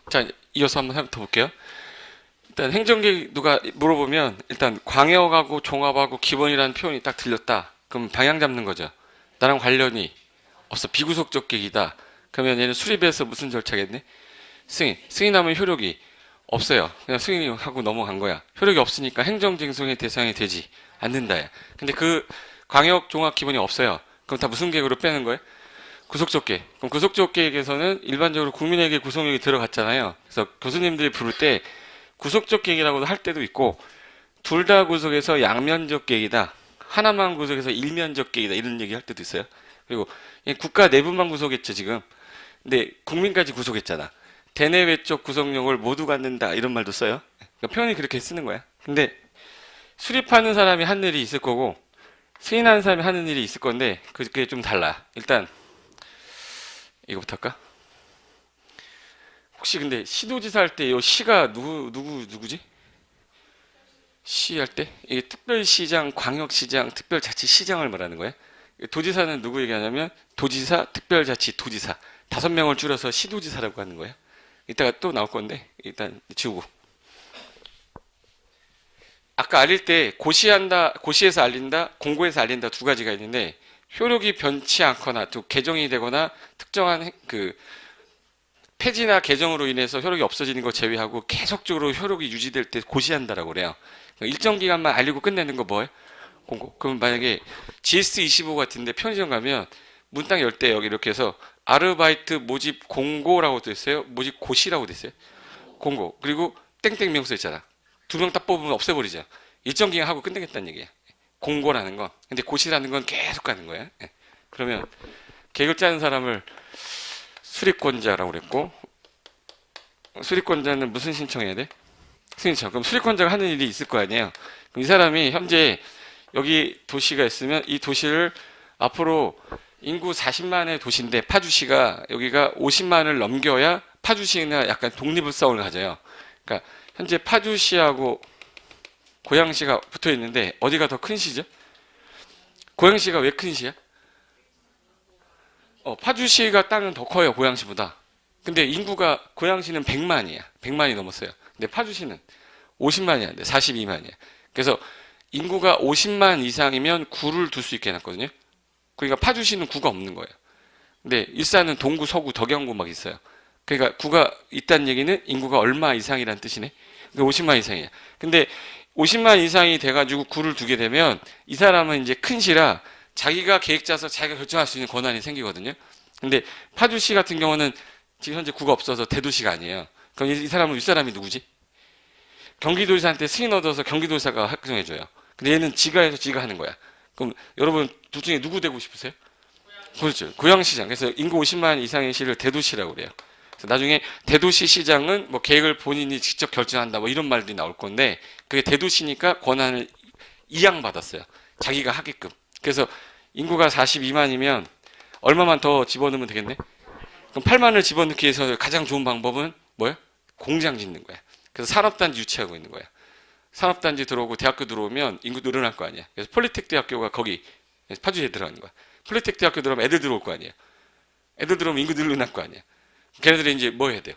자, 이어서 한번 더 볼게요. 일단 행정계획 누가 물어보면 일단 광역하고 종합하고 기본이라는 표현이 딱 들렸다. 그럼 방향 잡는 거죠. 나랑 관련이 없어. 비구속적 계획이다. 그러면 얘는 수립해서 무슨 절차겠네? 승인. 승인하면 효력이 없어요. 그냥 승인하고 넘어간 거야. 효력이 없으니까 행정쟁송의 대상이 되지 않는다. 근데 그 광역 종합 기본이 없어요. 그럼 다 무슨 계획으로 빼는 거예요? 구속적 계획. 그럼 구속적 계획에서는 일반적으로 국민에게 구속력이 들어갔잖아요. 그래서 교수님들이 부를 때 구속적 계획이라고도 할 때도 있고 둘 다 구속해서 양면적 계획이다. 하나만 구속해서 일면적 계획이다. 이런 얘기 할 때도 있어요. 그리고 국가 내부만 구속했죠 지금. 근데 국민까지 구속했잖아. 대내외적 구속력을 모두 갖는다. 이런 말도 써요. 그러니까 표현이 그렇게 쓰는 거야. 근데 수립하는 사람이 하는 일이 있을 거고 승인하는 사람이 하는 일이 있을 건데 그게 좀 달라. 일단 이거부터 할까? 혹시 근데 시도지사 할 때 이 시가 누구지? 시 할 때? 이게 특별시장, 광역시장, 특별자치시장을 말하는 거예요. 도지사는 누구 얘기하냐면 도지사, 특별자치, 도지사 5명을 줄여서 시도지사라고 하는 거예요. 이따가 또 나올 건데 일단 지우고. 아까 알릴 때 고시한다, 고시에서 알린다, 공고에서 알린다 두 가지가 있는데 효력이 변치 않거나 또 개정이 되거나 특정한 그 폐지나 개정으로 인해서 효력이 없어지는 거 제외하고 계속적으로 효력이 유지될 때 고시한다라고 그래요. 일정 기간만 알리고 끝내는 거 뭐예요? 공고. 그럼 만약에 GS25 같은데 편의점 가면 문딱 열 때 여기 이렇게 해서 아르바이트 모집 공고라고 돼 있어요. 모집 고시라고 돼 있어요. 공고. 그리고 땡땡 명수 있잖아. 2명 딱 뽑으면 없애버리죠. 일정 기간 하고 끝내겠다는 얘기야. 공고라는 건. 근데 고시라는 건 계속 가는 거야. 그러면 계획을 짜는 사람을 수립권자라고 그랬고 수립권자는 무슨 신청해야 돼? 승인청. 그럼 수립권자가 하는 일이 있을 거 아니에요. 그럼 이 사람이 현재 여기 도시가 있으면 이 도시를 앞으로 인구 40만의 도시인데 파주시가 여기가 50만을 넘겨야 파주시나 약간 독립을 싸움을 가져요. 그러니까 현재 파주시하고 고양시가 붙어 있는데 어디가 더 큰 시죠? 고양시가 왜 큰 시야? 파주시가 땅은 더 커요, 고양시보다. 근데 인구가 고양시는 100만이야. 100만이 넘었어요. 근데 파주시는 50만이 안 돼. 42만이야. 그래서 인구가 50만 이상이면 구를 둘 수 있게 해놨거든요. 그러니까 파주시는 구가 없는 거예요. 근데 일산은 동구, 서구, 덕양구 막 있어요. 그러니까 구가 있다는 얘기는 인구가 얼마 이상이란 뜻이네. 그러니까 50만 이상이야. 근데 50만 이상이 돼가지고 구를 두게 되면 이 사람은 이제 큰 시라 자기가 계획 짜서 자기가 결정할 수 있는 권한이 생기거든요. 근데 파주시 같은 경우는 지금 현재 구가 없어서 대도시가 아니에요. 그럼 이 사람은 윗사람이 누구지? 경기도지사한테 승인 얻어서 경기도지사가 확정해줘요. 근데 얘는 지가 해서 지가 하는 거야. 그럼 여러분 둘 중에 누구 되고 싶으세요? 그렇죠. 고양시장. 그래서 인구 50만 이상의 시를 대도시라고 그래요. 그래서 나중에 대도시 시장은 뭐 계획을 본인이 직접 결정한다 뭐 이런 말들이 나올 건데 그게 대도시니까 권한을 이양받았어요. 자기가 하게끔. 그래서 인구가 42만이면 얼마만 더 집어넣으면 되겠네? 그럼 8만을 집어넣기 위해서 가장 좋은 방법은 뭐야? 공장 짓는 거야. 그래서 산업단지 유치하고 있는 거야. 산업단지 들어오고 대학교 들어오면 인구 늘어날 거 아니야. 그래서 폴리텍 대학교가 거기 파주에 들어가는 거야. 폴리텍 대학교 들어오면 애들 들어올 거 아니야. 애들 들어오면 인구 늘어날 거 아니야. 걔네들이 이제 뭐 해야 돼요?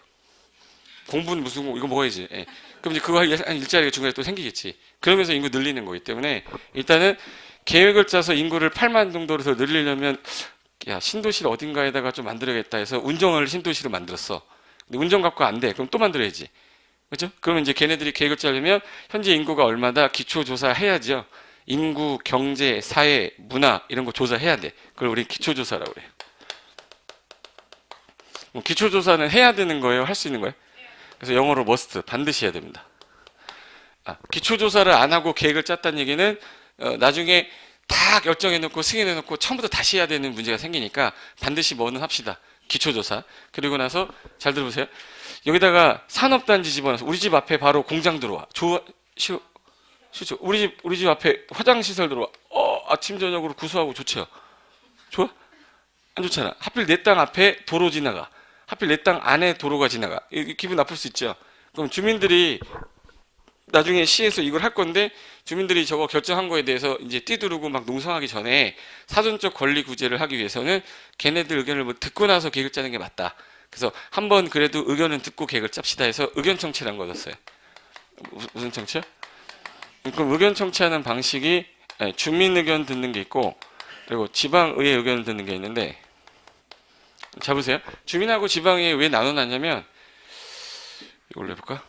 공부는 무슨 거 이거 먹어야지. 예. 그럼 이제 그거 할 일자리가 중간에 또 생기겠지. 그러면서 인구 늘리는 거기 때문에 일단은 계획을 짜서 인구를 8만 정도로 더 늘리려면 야 신도시를 어딘가에다가 좀 만들어야겠다 해서 운정을 신도시로 만들었어. 근데 운정 갖고 안 돼. 그럼 또 만들어야지. 그렇죠? 그러면 이제 걔네들이 계획을 짜려면 현재 인구가 얼마다 기초조사 해야죠. 인구, 경제, 사회, 문화 이런 거 조사해야 돼. 그걸 우리 기초조사라고 그래요. 기초조사는 해야 되는 거예요? 할 수 있는 거예요? 그래서 영어로 must, 반드시 해야 됩니다. 기초조사를 안 하고 계획을 짰다는 얘기는 나중에 다 결정해놓고 승인해놓고 처음부터 다시 해야 되는 문제가 생기니까 반드시 뭐는 합시다. 기초조사. 그리고 나서 잘 들어보세요. 여기다가 산업단지 집어넣어서 우리 집 앞에 바로 공장 들어와. 싫죠. 우리 집 앞에 화장시설 들어와. 아침 저녁으로 구수하고 좋죠. 좋아? 안 좋잖아. 하필 내 땅 앞에 도로 지나가. 하필 내 땅 안에 도로가 지나가. 기분 나쁠 수 있죠. 그럼 주민들이 나중에 시에서 이걸 할 건데 주민들이 저거 결정한 거에 대해서 이제 뛰두르고 막 농성하기 전에 사전적 권리 구제를 하기 위해서는 걔네들 의견을 뭐 듣고 나서 계획을 짜는 게 맞다. 그래서 한번 그래도 의견은 듣고 계획을 짭시다 해서 의견 청취라는 거 얻었어요. 무슨 청취요? 그럼 의견 청취하는 방식이 주민 의견 듣는 게 있고 그리고 지방의회 의견을 듣는 게 있는데 자 보세요. 주민하고 지방의회 왜 나눠놨냐면 이걸로 해볼까?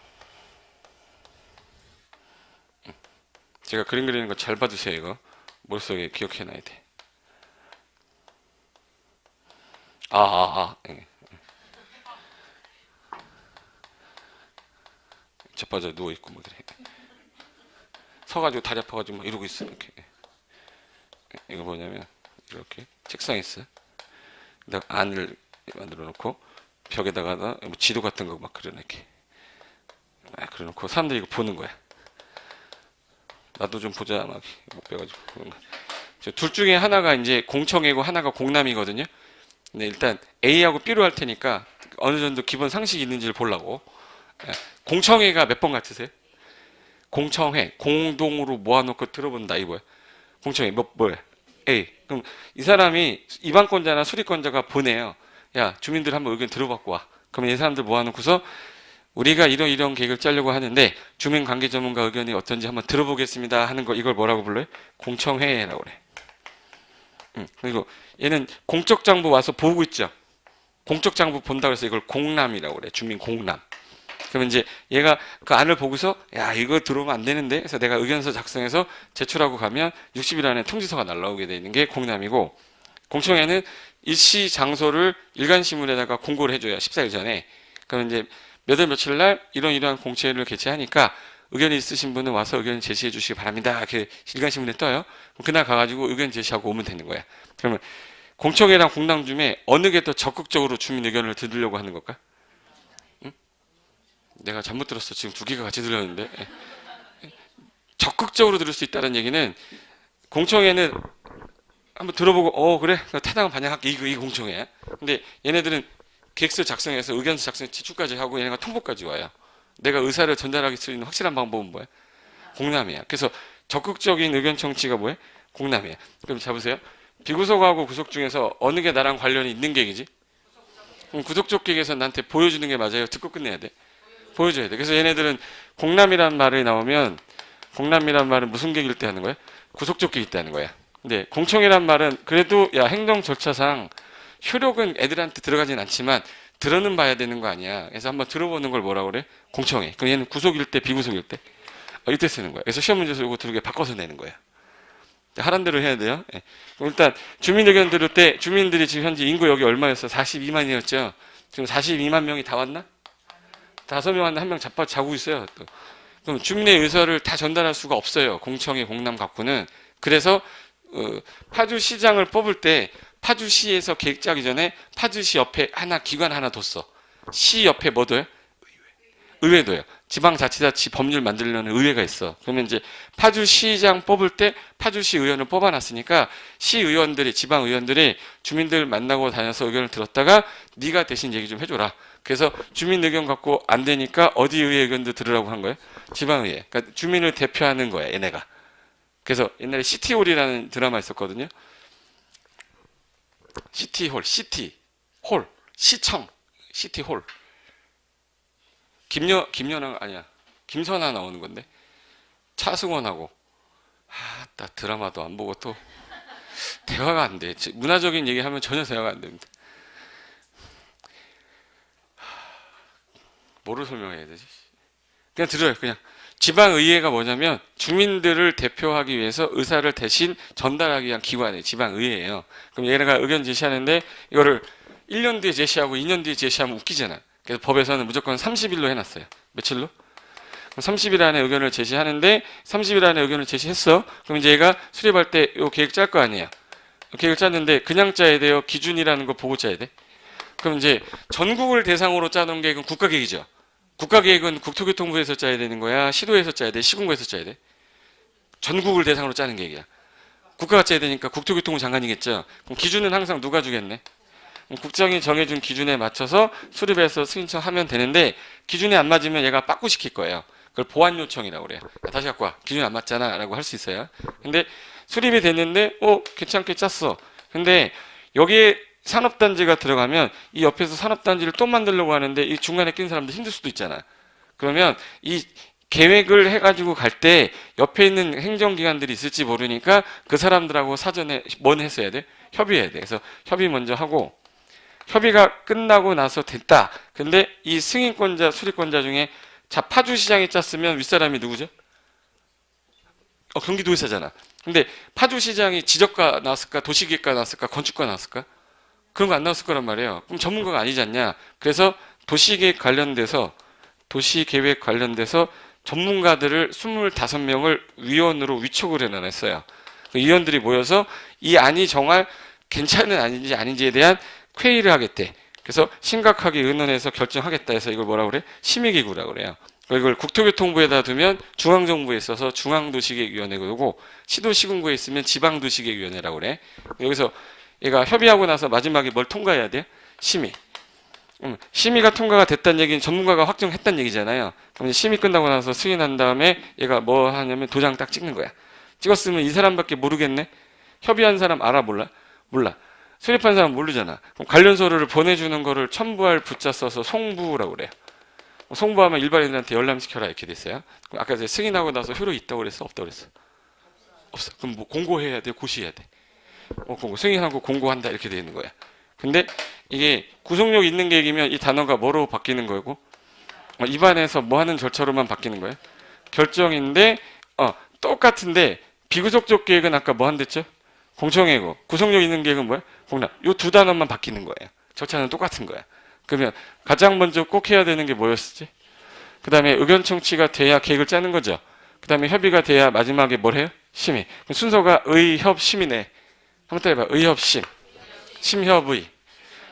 제가 그림 그리는 거 잘 봐주세요. 이거 머릿속에 기억해놔야 돼. 예. 자빠져 누워있고 뭐 그래. 서가지고 다리 아파가지고 막 이러고 있어. 이렇게. 이거 뭐냐면 이렇게 책상에 있어. 안을 만들어 놓고 벽에다가 뭐 지도 같은 거 막 그려놓게. 그려놓고 사람들이 이거 보는 거야. 나도 좀 보자 막 못 빼가지고. 둘 중에 하나가 이제 공청회고 하나가 공남이거든요. 근데 일단 A하고 B로 할 테니까 어느 정도 기본 상식이 있는지를 보려고. 공청회가 몇 번 같으세요? 공청회 공동으로 모아놓고 들어본다 이 뭐야? 공청회 뭐야? A. 그럼 이 사람이 이방권자나 수리권자가 보내요. 야 주민들 한번 의견 들어봤고 와. 그러면 이 사람들 모아놓고서 우리가 이런 계획을 짜려고 하는데 주민 관계 전문가 의견이 어떤지 한번 들어보겠습니다 하는 거 이걸 뭐라고 불러요? 공청회라고 그래. 그리고 얘는 공적 장부 와서 보고 있죠. 공적 장부 본다고 해서 이걸 공람이라고 그래. 주민 공람. 그러면 이제 얘가 그 안을 보고서 야 이거 들어오면 안 되는데 그래서 내가 의견서 작성해서 제출하고 가면 60일 안에 통지서가 날라오게 돼 있는 게 공람이고 공청회는 일시 장소를 일간신문에다가 공고를 해줘야 14일 전에 그러면 이제 몇 월 며칠 날 이러한 공청회를 개최하니까 의견이 있으신 분은 와서 의견 제시해 주시기 바랍니다. 이렇게 일간신문에 떠요. 그날 가가지고 의견 제시하고 오면 되는 거야. 그러면 공청회랑 공람 중에 어느 게 더 적극적으로 주민 의견을 들으려고 하는 걸까? 내가 잘못 들었어. 지금 두 개가 같이 들렸는데 적극적으로 들을 수 있다는 얘기는 공청회는 한번 들어보고 그래 타당한 반영할게 이거 공청회야. 근데 얘네들은 계획서 작성해서 의견서 작성 제출까지 하고 얘네가 통보까지 와요. 내가 의사를 전달하기 수 있는 확실한 방법은 뭐야? 공람이야. 그래서 적극적인 의견 청취가 뭐야? 공람이야. 그럼 잡으세요. 비구속하고 구속 중에서 어느 게 나랑 관련이 있는 계획이지? 그럼 구속 계획에서 나한테 보여주는 게 맞아요? 듣고 끝내야 돼? 보여줘야 돼. 그래서 얘네들은 공람이란 말이 나오면 공람이란 말은 무슨 계획일 때 하는 거야? 구속적 계획일 때 하는 거야. 근데 공청이란 말은 그래도 야 행정 절차상 효력은 애들한테 들어가진 않지만 들어는 봐야 되는 거 아니야. 그래서 한번 들어보는 걸 뭐라고 그래? 공청회. 그럼 얘는 구속일 때 비구속일 때? 이때 쓰는 거야. 그래서 시험 문제에서 이거 두개 바꿔서 내는 거야. 하란 대로 해야 돼요. 예. 그럼 일단 주민 의견 들을 때 주민들이 지금 현재 인구 여기 얼마였어? 42만이었죠. 지금 42만 명이 다 왔나? 5명 왔나? 1명 자고 있어요. 또. 그럼 주민의 의사를 다 전달할 수가 없어요. 공청회, 공람 갖고는. 그래서 파주시장을 뽑을 때 파주시에서 계획 짜기 전에 파주시 옆에 기관 하나 뒀어. 시 옆에 뭐 둬요? 의회도요. 지방자치자치 법률 만들려는 의회가 있어. 그러면 이제 파주시장 뽑을 때 파주시 의원을 뽑아놨으니까 시의원들이 지방의원들이 주민들 만나고 다녀서 의견을 들었다가 네가 대신 얘기 좀 해줘라. 그래서 주민 의견 갖고 안 되니까 어디 의회 의견도 들으라고 한 거예요? 지방의회. 그러니까 주민을 대표하는 거야 얘네가. 그래서 옛날에 시티홀이라는 드라마 있었거든요. 시티홀, 시티홀, 시청, 시티홀. 김연아 아니야. 김선아 나오는 건데 차승원하고 나 드라마도 안 보고 또 대화가 안 돼. 문화적인 얘기하면 전혀 대화가 안 됩니다. 뭐를 설명해야 되지? 그냥 들어요. 그냥 지방의회가 뭐냐면 주민들을 대표하기 위해서 의사를 대신 전달하기 위한 기관이에요. 지방의회예요. 그럼 얘네가 의견 제시하는데 이거를 1년 뒤에 제시하고 2년 뒤에 제시하면 웃기잖아. 그래서 법에서는 무조건 30일로 해놨어요. 며칠로? 30일 안에 의견을 제시하는데 30일 안에 의견을 제시했어. 그럼 이제 얘가 수립할 때 이 계획 짤 거 아니에요. 계획을 짰는데 그냥 짜야 돼요? 기준이라는 거 보고 짜야 돼? 그럼 이제 전국을 대상으로 짜놓은 계획은 국가계획이죠. 국가계획은 국토교통부에서 짜야 되는 거야? 시도에서 짜야 돼? 시군구에서 짜야 돼? 전국을 대상으로 짜는 계획이야. 국가가 짜야 되니까 국토교통부 장관이겠죠. 그럼 기준은 항상 누가 주겠네? 국장이 정해준 기준에 맞춰서 수립해서 승인청하면 되는데 기준에 안 맞으면 얘가 빠꾸시킬 거예요. 그걸 보완 요청이라고 그래요. 다시 갖고 와. 기준 안 맞잖아 라고 할 수 있어요. 근데 수립이 됐는데 괜찮게 짰어. 근데 여기에 산업단지가 들어가면 이 옆에서 산업단지를 또 만들려고 하는데 이 중간에 낀 사람들 힘들 수도 있잖아. 그러면 이 계획을 해가지고 갈 때 옆에 있는 행정기관들이 있을지 모르니까 그 사람들하고 사전에 뭔 했어야 돼? 협의해야 돼. 그래서 협의 먼저 하고 협의가 끝나고 나서 됐다. 근데 이 승인권자, 수리권자 중에 자, 파주시장이 짰으면 윗사람이 누구죠? 경기도의사잖아. 근데 파주시장이 지적가 나왔을까? 도시계획가 나왔을까? 건축가 나왔을까? 그런 거 안 나왔을 거란 말이에요. 그럼 전문가가 아니지 않냐? 그래서 도시계획 관련돼서 전문가들을 25명을 위원으로 위촉을 해놨어요. 그 위원들이 모여서 이 안이 정말 괜찮은 안인지 아닌지에 대한 회의를 하겠대. 그래서 심각하게 의논해서 결정하겠다 해서 이걸 뭐라고 그래? 심의기구라고 그래요. 이걸 국토교통부에다 두면 중앙정부에 있어서 중앙도시계획위원회고 시도시군구에 있으면 지방도시계획위원회라고 그래. 여기서 얘가 협의하고 나서 마지막에 뭘 통과해야 돼요? 심의. 심의가 통과가 됐다는 얘기는 전문가가 확정했다는 얘기잖아요. 그럼 심의 끝나고 나서 승인한 다음에 얘가 뭐 하냐면 도장 딱 찍는 거야. 찍었으면 이 사람밖에 모르겠네? 협의한 사람 알아? 몰라? 몰라. 수립한 사람 모르잖아. 그럼 관련서를 보내주는 거를 첨부할 부자 써서 송부라고 그래요. 송부하면 일반인들한테 열람시켜라 이렇게 됐어요. 아까 제가 승인하고 나서 효력이 있다고 그랬어? 없다고 그랬어? 없어. 그럼 뭐 공고해야 돼? 고시해야 돼? 공고. 승인하고 공고한다 이렇게 되어 있는 거야. 근데 이게 구속력 있는 계획이면 이 단어가 뭐로 바뀌는 거고 입안에서 뭐 하는 절차로만 바뀌는 거예요? 결정인데 똑같은데 비구속적 계획은 아까 뭐 한댔죠? 공청회고 구속력 있는 계획은 뭐야? 공납. 요 두 단어만 바뀌는 거예요. 절차는 똑같은 거야. 그러면 가장 먼저 꼭 해야 되는 게 뭐였지? 그 다음에 의견 청취가 돼야 계획을 짜는 거죠. 그 다음에 협의가 돼야 마지막에 뭘 해요? 심의. 순서가 의협심이네. 한번 따라해봐. 의협심, 심협의,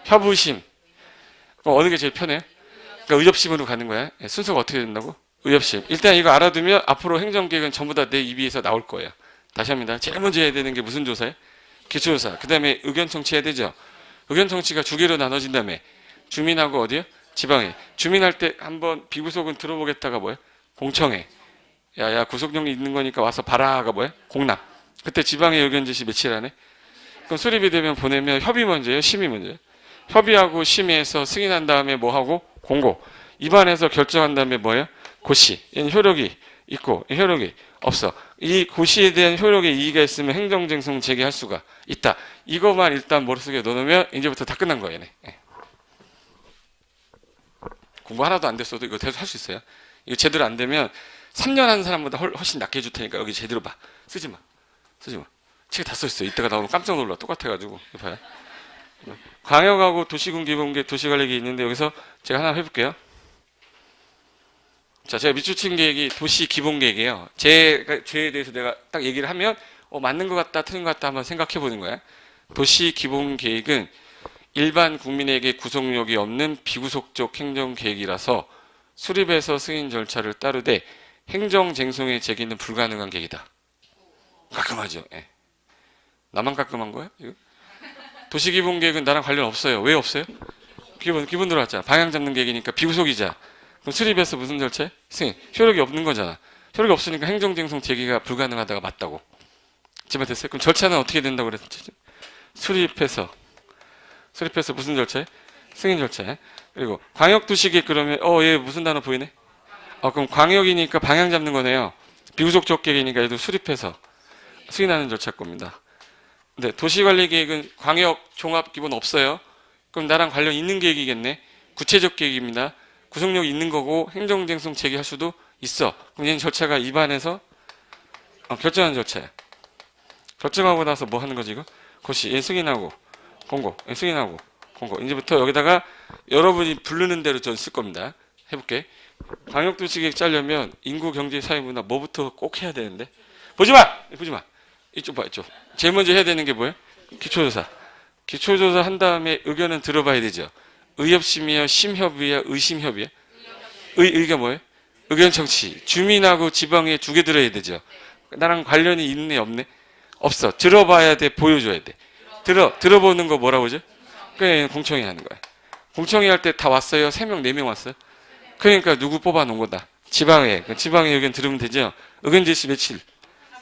협의심. 그럼 어느 게 제일 편해요? 그러니까 의협심으로 가는 거야. 순서가 어떻게 된다고? 의협심. 일단 이거 알아두면 앞으로 행정계획은 전부 다 내 입에서 나올 거예요. 다시 합니다. 제일 먼저 해야 되는 게 무슨 조사예요? 기초조사. 그 다음에 의견 청취해야 되죠. 의견 청취가 두 개로 나눠진 다음에 주민하고 어디요? 지방에. 주민할 때 한번 비구속은 들어보겠다가 뭐예요? 공청회. 야 구속력이 있는 거니까 와서 봐라가 뭐예요? 공납. 그때 지방의 의견 제시 며칠 안에? 그럼 수립이 되면 보내면 협의 문제예요? 심의 문제예요? 협의하고 심의해서 승인한 다음에 뭐 하고? 공고. 입안에서 결정한 다음에 뭐예요? 고시. 얘는 효력이 있고 효력이 없어. 이 고시에 대한 효력에 이의가 있으면 행정쟁송 제기할 수가 있다. 이것만 일단 머릿속에 넣어놓으면 이제부터 다 끝난 거예요. 공부 하나도 안 됐어도 이거 계속 할 수 있어요. 이거 제대로 안 되면 3년 하는 사람보다 훨씬 낫게 해줄 테니까 여기 제대로 봐. 쓰지 마. 책에 다 써있어요. 이따가 나오면 깜짝 놀라. 똑같아가지고. 이거 봐요. 광역하고 도시군 기본계획, 도시관리계획이 있는데 여기서 제가 하나 해볼게요. 자, 제가 밑줄 계획이 도시 기본계획이에요. 죄에 대해서 내가 딱 얘기를 하면 맞는 것 같다, 틀린 것 같다 한번 생각해 보는 거야. 도시 기본계획은 일반 국민에게 구속력이 없는 비구속적 행정계획이라서 수립해서 승인 절차를 따르되 행정쟁송의 제기는 불가능한 계획이다. 깔끔하죠? 예. 나만 깔끔한 거야? 이거? 도시기본계획은 나랑 관련 없어요. 왜 없어요? 기본 들어왔잖아. 방향 잡는 계획이니까 비구속이자. 그럼 수립해서 무슨 절차에? 승인. 효력이 없는 거잖아. 효력이 없으니까 행정쟁송 제기가 불가능하다가 맞다고. 지금 됐어요? 그럼 절차는 어떻게 된다고 그랬지? 수립해서 무슨 절차에? 승인 절차에. 그리고 광역도시계획 그러면 얘 무슨 단어 보이네? 그럼 광역이니까 방향 잡는 거네요. 비구속적 계획이니까 얘도 수립해서 승인하는 절차 겁니다. 근데 도시관리계획은 광역 종합기본 없어요. 그럼 나랑 관련 있는 계획이겠네. 구체적 계획입니다. 구속력 있는 거고 행정쟁송 제기할 수도 있어. 그럼 얘는 절차가 입안에서 결정하는 절차야. 결정하고 나서 뭐 하는 거지 이거? 고시. 얘 승인하고 공고. 얘 승인하고 공고. 이제부터 여기다가 여러분이 부르는 대로 전 쓸 겁니다. 해볼게. 광역도시계획 짜려면 인구, 경제, 사회, 문화 뭐부터 꼭 해야 되는데? 보지 마. 이쪽 봐, 이쪽. 제일 먼저 해야 되는 게 뭐예요? 기초조사. 기초조사 한 다음에 의견은 들어봐야 되죠. 의협심이야, 심협이야, 의심협이야? 의가 뭐예요? 의견 청취. 주민하고 지방에 두 개 들어야 되죠. 나랑 관련이 있네, 없네? 없어. 들어봐야 돼, 보여줘야 돼. 들어보는 거 뭐라고 하죠? 그냥 공청회 하는 거야. 공청회 할 때 다 왔어요? 3명, 4명 왔어요? 그러니까 누구 뽑아놓은 거다. 지방에 의견 들으면 되죠? 의견 제시 며칠?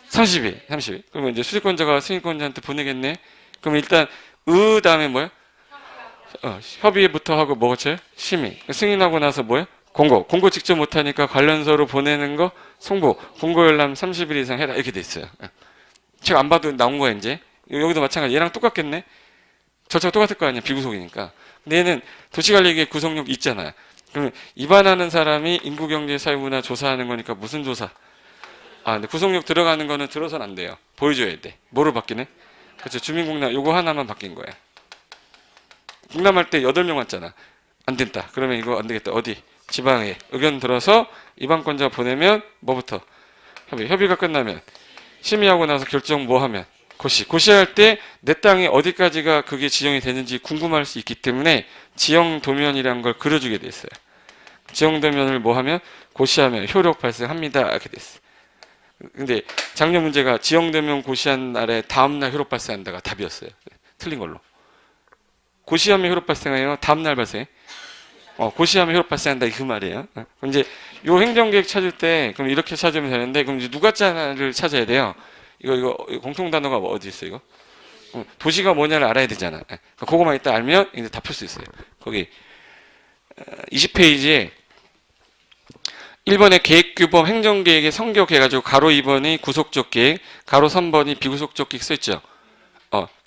30일. 그러면 이제 수리권자가 승인권자한테 보내겠네? 그럼 일단, 다음에 뭐야? 협의부터 하고 뭐겠죠? 심의. 승인하고 나서 뭐야? 공고 직접 못하니까 관련서로 보내는 거 송부. 공고 열람 30일 이상 해라. 이렇게 돼 있어요. 책 안 봐도 나온 거야 이제. 여기도 마찬가지. 얘랑 똑같겠네. 절차가 똑같을 거 아니야. 비구속이니까. 근데 얘는 도시관리계 구속력 있잖아요. 그러면 입안하는 사람이 인구경제사회문화 조사하는 거니까 무슨 조사? 근데 구속력 들어가는 거는 들어서는 안 돼요. 보여줘야 돼. 뭐로 바뀌네? 그렇죠. 주민공람 요거 하나만 바뀐 거야. 공람할 때 8명 왔잖아. 안 된다. 그러면 이거 안 되겠다. 어디? 지방에 의견 들어서 입안권자 보내면 뭐부터? 협의가 끝나면 심의하고 나서 결정 뭐 하면? 고시할 때 내 땅이 어디까지가 그게 지정이 되는지 궁금할 수 있기 때문에 지형도면이라는 걸 그려주게 돼 있어요. 지형도면을 뭐 하면? 고시하면 효력 발생합니다. 이렇게 돼 있어요. 근데 작년 문제가 지형도면 고시한 날에 다음날 효력 발생한다가 답이었어요. 틀린 걸로. 고시하면 효력 발생해요? 다음날 발생해? 고시하면 효력 발생한다 그 말이에요. 그럼 이제 요 행정계획 찾을 때 그럼 이렇게 찾으면 되는데 그럼 이제 누가 짜를 찾아야 돼요. 이거 공통 단어가 어디 있어 이거? 도시가 뭐냐를 알아야 되잖아. 그거만 이따 알면 이제 다 풀 수 있어요. 거기 20페이지에 1번에 계획규범 행정계획의 성격 해가지고 가로 2번이 구속적 계획, 가로 3번이 비구속적 계획 써있죠.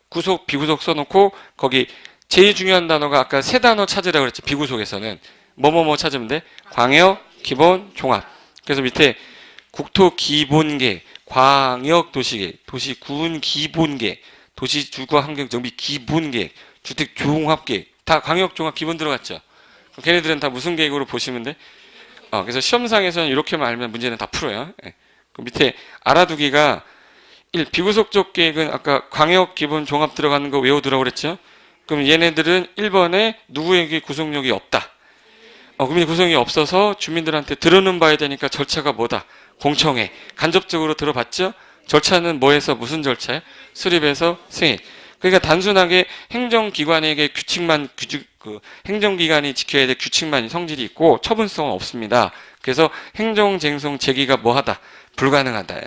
구속, 비구속 써놓고 거기 제일 중요한 단어가 아까 3단어 찾으라고 그랬지. 비구속에서는 뭐뭐뭐 찾으면 돼? 광역, 기본, 종합. 그래서 밑에 국토기본계획, 광역도시계획, 도시군 기본계획, 도시주거환경정비 기본계획, 주택종합계획 다 광역, 종합, 기본 들어갔죠. 걔네들은 다 무슨 계획으로 보시면 돼? 그래서 시험상에서는 이렇게만 알면 문제는 다 풀어요. 그 밑에 알아두기가 1. 비구속적 계획은 아까 광역, 기본, 종합 들어가는 거 외워두라고 그랬죠. 그럼 얘네들은 1번에 누구에게 구속력이 없다. 그러면 구속력이 없어서 주민들한테 들어는 봐야 되니까 절차가 뭐다? 공청회. 간접적으로 들어봤죠? 절차는 뭐해서 무슨 절차예요? 수립해서 승인. 그러니까 단순하게 행정기관에게 행정기관이 지켜야 될 규칙만 성질이 있고 처분성은 없습니다. 그래서 행정쟁송 제기가 뭐하다? 불가능하다.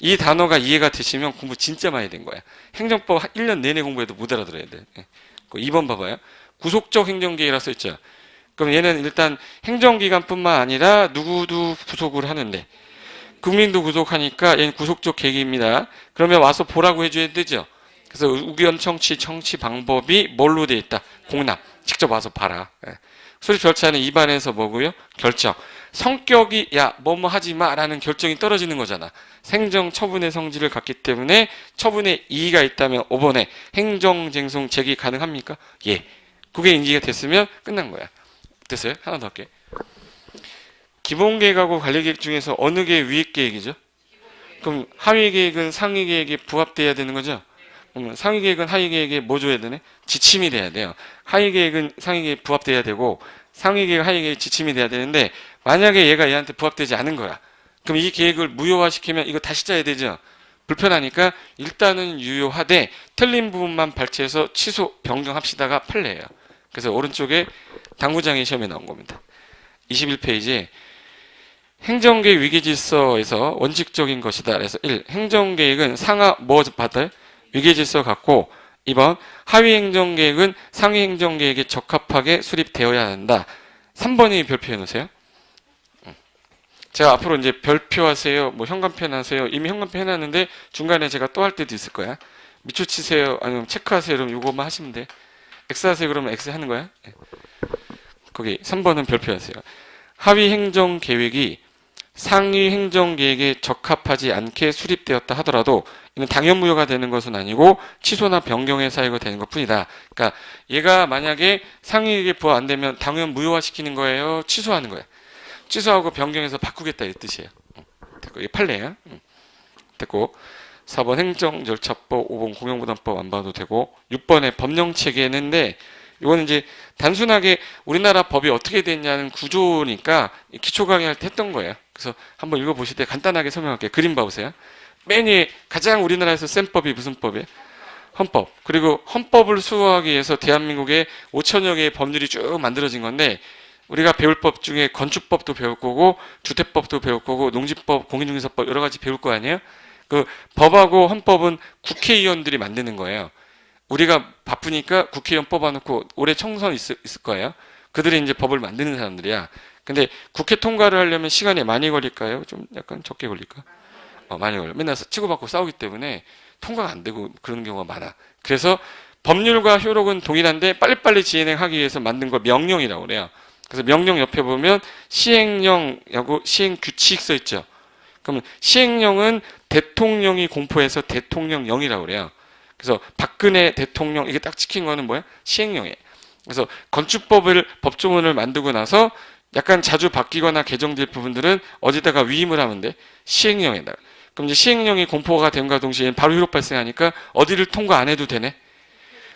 이 단어가 이해가 되시면 공부 진짜 많이 된 거야. 행정법 1년 내내 공부해도 못 알아들어야 돼. 2번 봐봐요. 구속적 행정계획이라 써있죠. 그럼 얘는 일단 행정기관뿐만 아니라 누구도 구속을 하는데 국민도 구속하니까 얘는 구속적 계획입니다. 그러면 와서 보라고 해줘야 되죠. 그래서 의견 청취 방법이 뭘로 돼 있다? 공람. 직접 와서 봐라. 수립 절차는 입안에서 뭐고요? 결정. 성격이 뭐뭐 하지 마라는 결정이 떨어지는 거잖아. 행정 처분의 성질을 갖기 때문에 처분에 이의가 있다면 5번에 행정쟁송 제기 가능합니까? 예. 그게 인지가 됐으면 끝난 거야. 됐어요? 하나 더 할게. 기본계획하고 관리계획 중에서 어느 게 위계획이죠? 그럼 하위계획은 상위계획에 부합돼야 되는 거죠? 상위계획은 하위계획에 뭐 줘야 되네? 지침이 돼야 돼요. 하위계획은 상위계획에 부합돼야 되고 상위계획, 하위계획 지침이 돼야 되는데 만약에 얘가 얘한테 부합되지 않은 거야. 그럼 이 계획을 무효화시키면 이거 다시 짜야 되죠? 불편하니까 일단은 유효하되 틀린 부분만 발췌해서 취소, 변경합시다가 판례예요. 그래서 오른쪽에 당구장의 시험에 나온 겁니다. 21페이지에 행정계획 위계질서에서 원칙적인 것이다. 그래서 1. 행정계획은 상하 뭐 받아요? 위계질서 갖고 2번 하위 행정계획은 상위 행정계획에 적합하게 수립되어야 한다. 3번이 별표해 놓으세요. 제가 앞으로 이제 별표하세요, 뭐 현관펜 하세요. 이미 현관펜 해놨는데 중간에 제가 또 할 때도 있을 거야. 밑줄 치세요, 아니면 체크하세요. 그럼 이거만 하시면 돼. X 하세요. 그러면 X 하는 거야. 거기 3번은 별표하세요. 하위 행정계획이 상위 행정계획에 적합하지 않게 수립되었다 하더라도 이는 당연무효가 되는 것은 아니고 취소나 변경의 사유가 되는 것뿐이다. 그러니까 얘가 만약에 상위에게 부합 안 되면 당연 무효화시키는 거예요, 취소하는 거예요. 취소하고 변경해서 바꾸겠다 이 뜻이에요. 됐고, 이게 판례야. 됐고 4번 행정절차법, 5번 공영부담법 안 봐도 되고 6번에 법령체계인데 이거는 이제 단순하게 우리나라 법이 어떻게 됐냐는 구조니까 기초 강의할 때 했던 거예요. 그래서 한번 읽어보실 때 간단하게 설명할게요. 그림 봐보세요. 맨 위에 가장 우리나라에서 센 법이 무슨 법이에요? 헌법. 그리고 헌법을 수호하기 위해서 대한민국에 5천여 개의 법률이 쭉 만들어진 건데 우리가 배울 법 중에 건축법도 배울 거고 주택법도 배울 거고 농지법, 공인중개사법 여러 가지 배울 거 아니에요? 그 법하고 헌법은 국회의원들이 만드는 거예요. 우리가 바쁘니까 국회의원 뽑아놓고 올해 총선 있을 거예요. 그들이 이제 법을 만드는 사람들이야. 근데 국회 통과를 하려면 시간이 많이 걸릴까요? 좀 약간 적게 걸릴까? 많이 걸려. 맨날 치고받고 싸우기 때문에 통과가 안 되고 그런 경우가 많아. 그래서 법률과 효력은 동일한데 빨리빨리 진행하기 위해서 만든 걸 명령이라고 그래요. 그래서 명령 옆에 보면 시행령하고 시행규칙 써 있죠. 그러면 시행령은 대통령이 공포해서 대통령령이라고 그래요. 그래서 박근혜 대통령 이게 딱 찍힌 거는 뭐야? 시행령이에요. 그래서 건축법을 법조문을 만들고 나서 약간 자주 바뀌거나 개정될 부분들은 어디다가 위임을 하면 돼? 시행령에다가. 그럼 이제 시행령이 공포가 됨과 동시에 바로 효력 발생하니까 어디를 통과 안 해도 되네?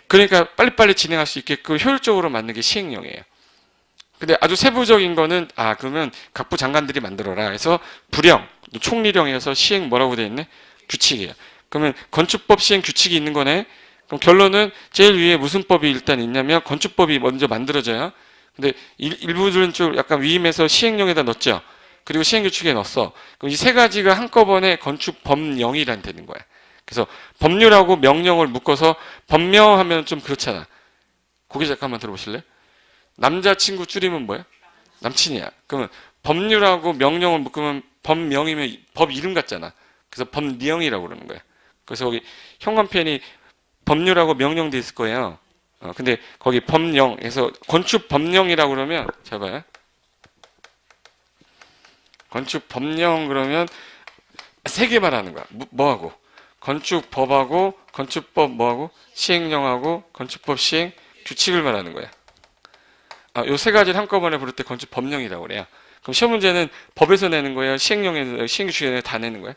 그러니까 빨리빨리 진행할 수 있게끔 효율적으로 만든 게 시행령이에요. 근데 아주 세부적인 거는 그러면 각부 장관들이 만들어라 해서 부령, 총리령에서 시행 뭐라고 돼 있네? 규칙이에요. 그러면 건축법 시행 규칙이 있는 거네? 그럼 결론은 제일 위에 무슨 법이 일단 있냐면 건축법이 먼저 만들어져요. 근데 일부들은 좀 약간 위임해서 시행령에다 넣었죠. 그리고 시행규칙에 넣었어. 그럼 이 세 가지가 한꺼번에 건축법령이란 되는 거야. 그래서 법률하고 명령을 묶어서 법명하면 좀 그렇잖아. 고개 잠깐만 들어보실래? 남자친구 줄이면 뭐야? 남친이야. 그러면 법률하고 명령을 묶으면 법명이면 법 이름 같잖아. 그래서 법령이라고 그러는 거야. 그래서 거기 현관편이 법률하고 명령 돼 있을 거예요. 근데 거기 법령에서 건축법령이라고 그러면 잘 봐요. 건축법령 그러면 세 개 말하는 거야. 뭐하고? 건축법하고 건축법 뭐하고? 시행령하고 건축법 시행 규칙을 말하는 거야. 요 세 가지를 한꺼번에 부를 때 건축법령이라고 그래요. 그럼 시험 문제는 법에서 내는 거예요? 시행령에서 시행규칙에서 다 내는 거야?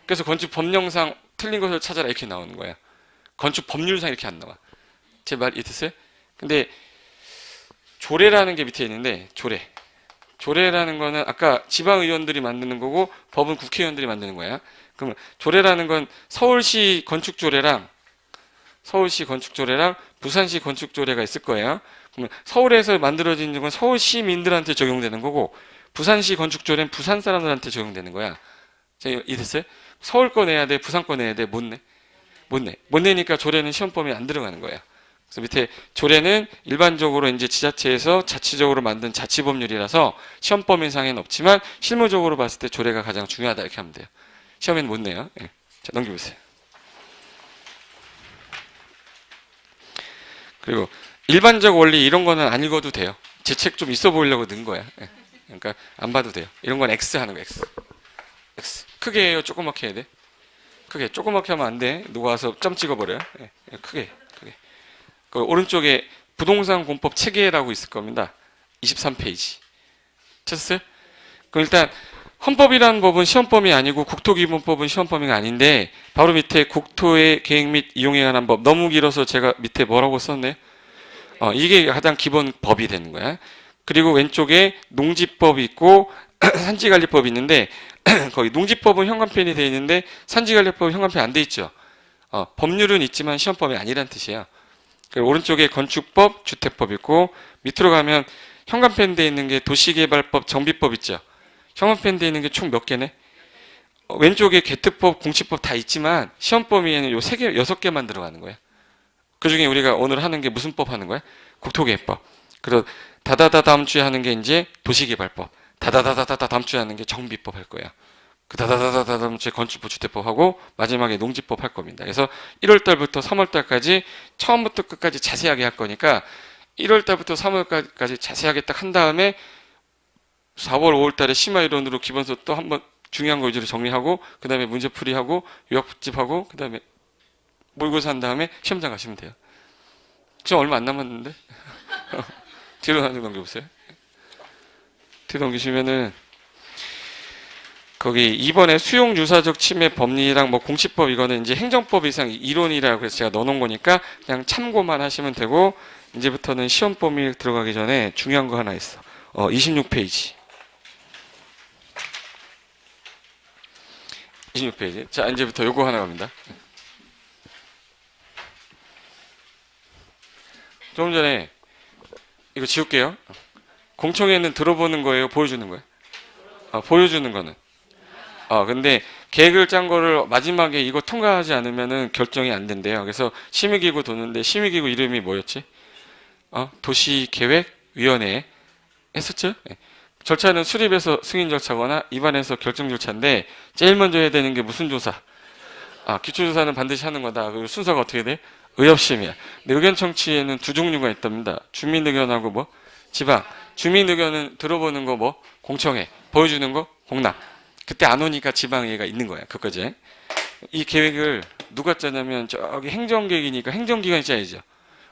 그래서 건축법령상 틀린 것을 찾아라 이렇게 나오는 거야. 건축법률상 이렇게 안 나와. 제 말 이해됐어요? 근데 조례라는 게 밑에 있는데 조례라는 거는 아까 지방의원들이 만드는 거고 법은 국회의원들이 만드는 거야. 그러면 조례라는 건 서울시 건축조례랑 부산시 건축조례가 있을 거예요. 그러면 서울에서 만들어진 건 서울 시민들한테 적용되는 거고 부산시 건축조례는 부산 사람들한테 적용되는 거야. 이해됐어요? 서울 거 내야 돼, 부산 거 내야 돼, 못 내? 못 내니까 조례는 시험범위 안 들어가는 거야. 그래서 밑에 조례는 일반적으로 이제 지자체에서 자치적으로 만든 자치법률이라서 시험범위상에는 없지만 실무적으로 봤을 때 조례가 가장 중요하다 이렇게 하면 돼요. 시험에는 못 내요. 예. 자, 넘겨보세요. 그리고 일반적 원리 이런 거는 안 읽어도 돼요. 제 책 좀 있어 보이려고 넣은 거야. 예. 그러니까 안 봐도 돼요. 이런 건 X 하는 거 X. 크게 해요? 조그맣게 해야 돼? 크게. 조그맣게 하면 안 돼. 누가 와서 점 찍어버려요. 예. 크게. 그 오른쪽에 부동산 공법 체계라고 있을 겁니다. 23페이지. 찾았어요? 그럼 일단 헌법이라는 법은 시험범위 아니고 국토기본법은 시험범위가 아닌데 바로 밑에 국토의 계획 및 이용에 관한 법 너무 길어서 제가 밑에 뭐라고 썼네? 이게 가장 기본 법이 되는 거야. 그리고 왼쪽에 농지법이 있고 산지관리법이 있는데 거기 농지법은 현관편이 되어 있는데 산지관리법은 현관편이 안 돼 있죠. 법률은 있지만 시험법이 아니란 뜻이야. 그리고 오른쪽에 건축법, 주택법 있고 밑으로 가면 현관편 되어 있는 게 도시개발법, 정비법 있죠. 현관편 되어 있는 게 총 몇 개네? 왼쪽에 개특법, 공시법 다 있지만 시험 범위에는 요 3개, 6개만 들어가는 거야. 그 중에 우리가 오늘 하는 게 무슨 법 하는 거야? 국토개법. 그리고 다다다 다음 주에 하는 게 이제 도시개발법. 다다다다다 다음 주에 하는 게 정비법 할 거야. 그 다다다다다 다음 주에 건축법, 주택법 하고 마지막에 농지법 할 겁니다. 그래서 1월 달부터 3월 달까지 처음부터 끝까지 자세하게 할 거니까 1월 달부터 3월까지 자세하게 딱 한 다음에 4월, 5월 달에 심화이론으로 기본서 또 한번 중요한 거 위주로 정리하고 그 다음에 문제풀이하고 요약집하고 그 다음에 모의고사 한 다음에 시험장 가시면 돼요. 지금 얼마 안 남았는데? 뒤로 넘겨보세요. 뒤로 넘기시면은 거기 이번에 수용유사적 침해 법리랑 뭐 공시법 이거는 이제 행정법 이상 이론이라고 그래서 제가 넣어놓은 거니까 그냥 참고만 하시면 되고 이제부터는 시험 범위 들어가기 전에 중요한 거 하나 있어. 26페이지. 26페이지. 자, 이제부터 요거 하나 갑니다. 조금 전에 이거 지울게요. 공청회는 들어보는 거예요? 보여주는 거예요? 보여주는 거는. 근데 계획을 짠 거를 마지막에 이거 통과하지 않으면은 결정이 안 된대요. 그래서 심의기구 도는데 심의기구 이름이 뭐였지? 도시계획위원회 했었죠? 네. 절차는 수립해서 승인 절차거나 입안해서 결정 절차인데 제일 먼저 해야 되는 게 무슨 조사? 기초조사는 반드시 하는 거다. 그리고 순서가 어떻게 돼? 의협심이야. 근데 의견 청취에는 두 종류가 있답니다. 주민의견하고 뭐? 지방. 주민의견은 들어보는 거 뭐? 공청회. 보여주는 거? 공람. 그때 안 오니까 지방회의가 있는 거야. 그거지. 이 계획을 누가 짜냐면 저기 행정계획이니까 행정기관이 짜야죠.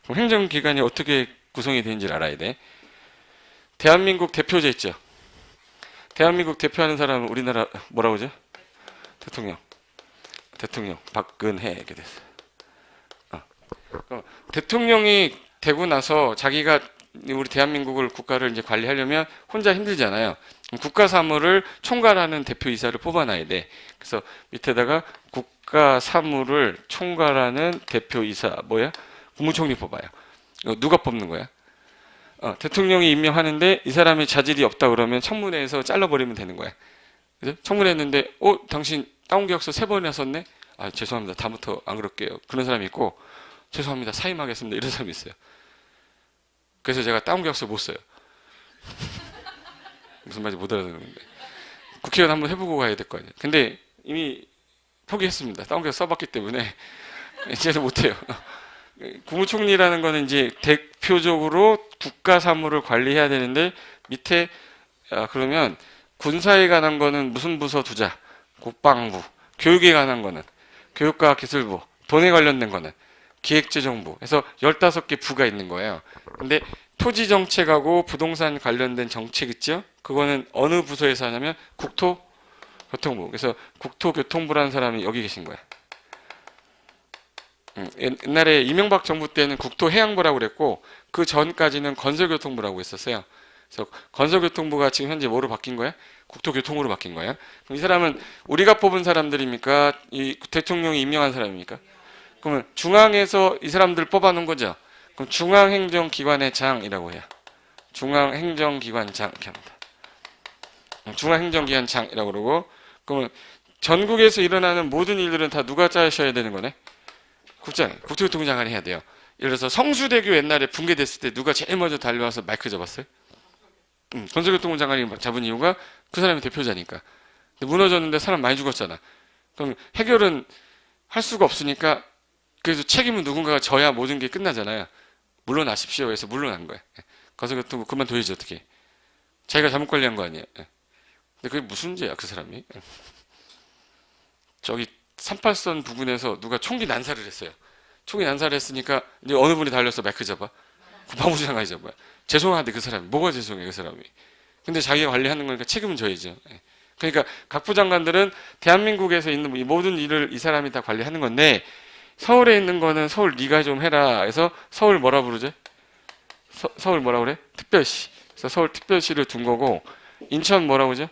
그럼 행정기관이 어떻게 구성이 되는지를 알아야 돼. 대한민국 대표제 있죠. 대한민국 대표하는 사람은 우리나라 뭐라고 하죠? 대통령 박근혜 이렇게 됐어요. 대통령이 되고 나서 자기가 우리 대한민국을 국가를 이제 관리하려면 혼자 힘들잖아요. 국가 사무를 총괄하는 대표이사를 뽑아놔야 돼. 그래서 밑에다가 국가 사무를 총괄하는 대표이사 뭐야? 국무총리 뽑아요. 누가 뽑는 거야? 대통령이 임명하는데 이 사람이 자질이 없다 그러면 청문회에서 잘라버리면 되는 거야. 그죠? 청문회 했는데 당신 다운계약서 3번이나 썼네? 죄송합니다. 다음부터 안 그럴게요. 그런 사람이 있고 죄송합니다. 사임하겠습니다. 이런 사람이 있어요. 그래서 제가 다운계약서 못 써요. 무슨 말인지 못 알아듣는데. 국회의원 한번 해보고 가야 될 거 아니에요. 근데 이미 포기했습니다. 다운계약서 써봤기 때문에 이제는 못해요. 국무총리라는 거는 이제 대표적으로 국가 사무를 관리해야 되는데 밑에 그러면 군사에 관한 거는 무슨 부서 두자. 국방부. 교육에 관한 거는 교육과학기술부. 돈에 관련된 거는 기획재정부. 그래서 15개 부가 있는 거예요. 근데 토지정책하고 부동산 관련된 정책 있죠? 그거는 어느 부서에서 하냐면 국토교통부. 그래서 국토교통부라는 사람이 여기 계신 거예요. 옛날에 이명박 정부 때는 국토해양부라고 그랬고 그 전까지는 건설교통부라고 했었어요. 그래서 건설교통부가 지금 현재 뭐로 바뀐 거야? 국토교통부로 바뀐 거예요. 그럼 이 사람은 우리가 뽑은 사람들입니까? 이 대통령이 임명한 사람입니까? 그러면 중앙에서 이 사람들 뽑아놓은 거죠. 그럼 중앙행정기관의 장이라고 해요. 중앙행정기관장 이렇게 합니다. 중앙행정기관장이라고 그러고 그러면 전국에서 일어나는 모든 일들은 다 누가 짜셔야 되는 거네? 국토교통부 장관이 해야 돼요. 예를 들어서 성수대교 옛날에 붕괴됐을 때 누가 제일 먼저 달려와서 마이크 잡았어요? 건설교통부 장관이 잡은 이유가 그 사람이 대표자니까. 근데 무너졌는데 사람 많이 죽었잖아. 그럼 해결은 할 수가 없으니까 그래서 책임은 누군가가 져야 모든 게 끝나잖아요. 물러나십시오 해서 물러난 거예요. 건설교통부 그만둬야지 어떻게. 자기가 잘못 관리한 거 아니에요. 근데 그게 무슨 죄야 그 사람이. 저기 38선 부근에서 누가 총기 난사를 했어요. 총기 난사를 했으니까 이제 어느 분이 달려서 마이크 잡아? 국방부 장관이 잡아요. 죄송한데 그 사람이 뭐가 죄송해 그 사람이. 근데 자기가 관리하는 거니까 책임은 져야죠. 그러니까 각부 장관들은 대한민국에서 있는 이 모든 일을 이 사람이 다 관리하는 건데 서울에 있는 거는 서울 네가 좀 해라 해서 서울 뭐라 부르죠? 서울 뭐라 그래? 특별시. 그래서 서울 특별시를 둔 거고 인천 뭐라고 그러죠?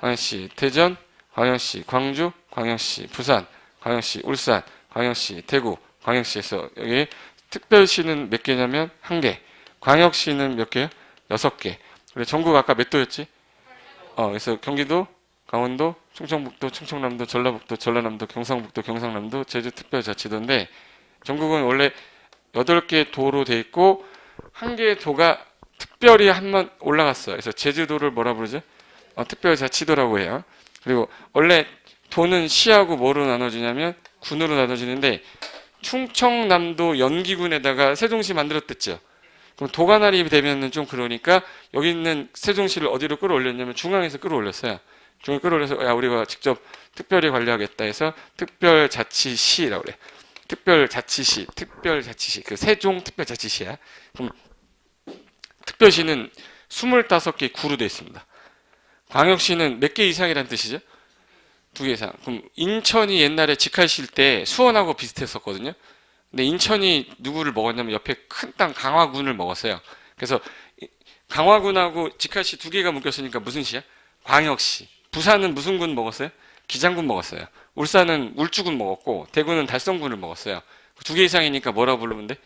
광역시. 대전 광역시. 광주 광역시. 부산 광역시. 울산 광역시. 대구 광역시에서 여기 특별시는 몇 개냐면 1개. 광역시는 몇 개요? 6개. 그래 전국 아까 몇 도였지? 그래서 경기도, 강원도, 충청북도, 충청남도, 전라북도, 전라남도, 경상북도, 경상남도, 제주특별자치도인데 전국은 원래 8개 도로 돼 있고 1개의 도가 특별히 한 번 올라갔어요. 그래서 제주도를 뭐라 부르죠? 특별자치도라고 해요. 그리고 원래 도는 시하고 뭐로 나눠지냐면 군으로 나눠지는데 충청남도 연기군에다가 세종시 만들었댔죠. 그럼 도가날이 되면은 좀 그러니까 여기 있는 세종시를 어디로 끌어올렸냐면 중앙에서 끌어올렸어요. 중앙에 끌어올려서 야 우리가 직접 특별히 관리하겠다 해서 특별자치시라고 그래. 특별자치시 그 세종 특별자치시야. 그럼 특별시는 25개 구로 되어 있습니다. 광역시는 몇 개 이상이라는 뜻이죠? 2개 이상. 그럼 인천이 옛날에 직할실 때 수원하고 비슷했었거든요. 근데 인천이 누구를 먹었냐면 옆에 큰 땅 강화군을 먹었어요. 그래서 강화군하고 직할시 2개가 묶였으니까 무슨 시야? 광역시. 부산은 무슨 군 먹었어요? 기장군 먹었어요. 울산은 울주군 먹었고 대구는 달성군을 먹었어요. 2개 이상이니까 뭐라고 부르면 돼?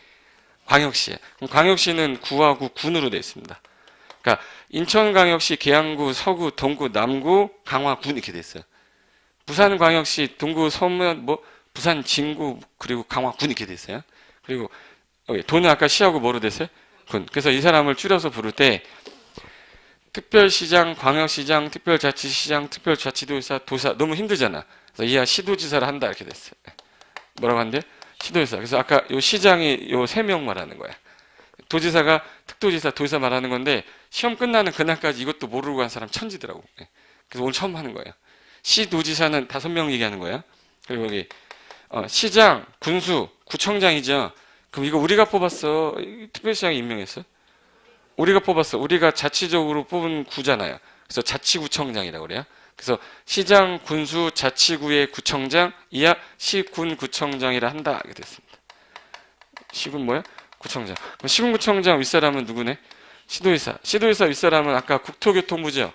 광역시야. 그럼 광역시는 구하고 군으로 되어 있습니다. 그러니까 인천광역시, 계양구, 서구, 동구, 남구, 강화군 이렇게 되어 있어요. 부산광역시, 동구, 서면, 뭐 부산, 진구, 그리고 강화, 군 이렇게 돼 있어요. 그리고 도는 아까 시하고 뭐로 됐어요? 군. 그래서 이 사람을 줄여서 부를 때 특별시장, 광역시장, 특별자치시장, 특별자치도지사, 도사 너무 힘들잖아. 그래서 이하 시도지사를 한다 이렇게 됐어요. 뭐라고 한대? 시도지사. 그래서 아까 요 시장이 요 3명 말하는 거야. 도지사가 특도지사, 도지사 말하는 건데 시험 끝나는 그날까지 이것도 모르고 한 사람 천지더라고. 그래서 오늘 처음 하는 거예요. 시도지사는 5명 얘기하는 거야. 그리고 여기 시장, 군수, 구청장이죠. 그럼 이거 우리가 뽑았어? 특별시장이 임명했어? 우리가 뽑았어. 우리가 자치적으로 뽑은 구잖아요. 그래서 자치구청장이라고 그래요. 그래서 시장, 군수, 자치구의 구청장 이하 시군구청장이라 한다. 이렇게 됐습니다. 시군 뭐야? 구청장. 그럼 시군구청장 윗사람은 누구네? 시도지사. 시도지사 윗사람은 아까 국토교통부죠.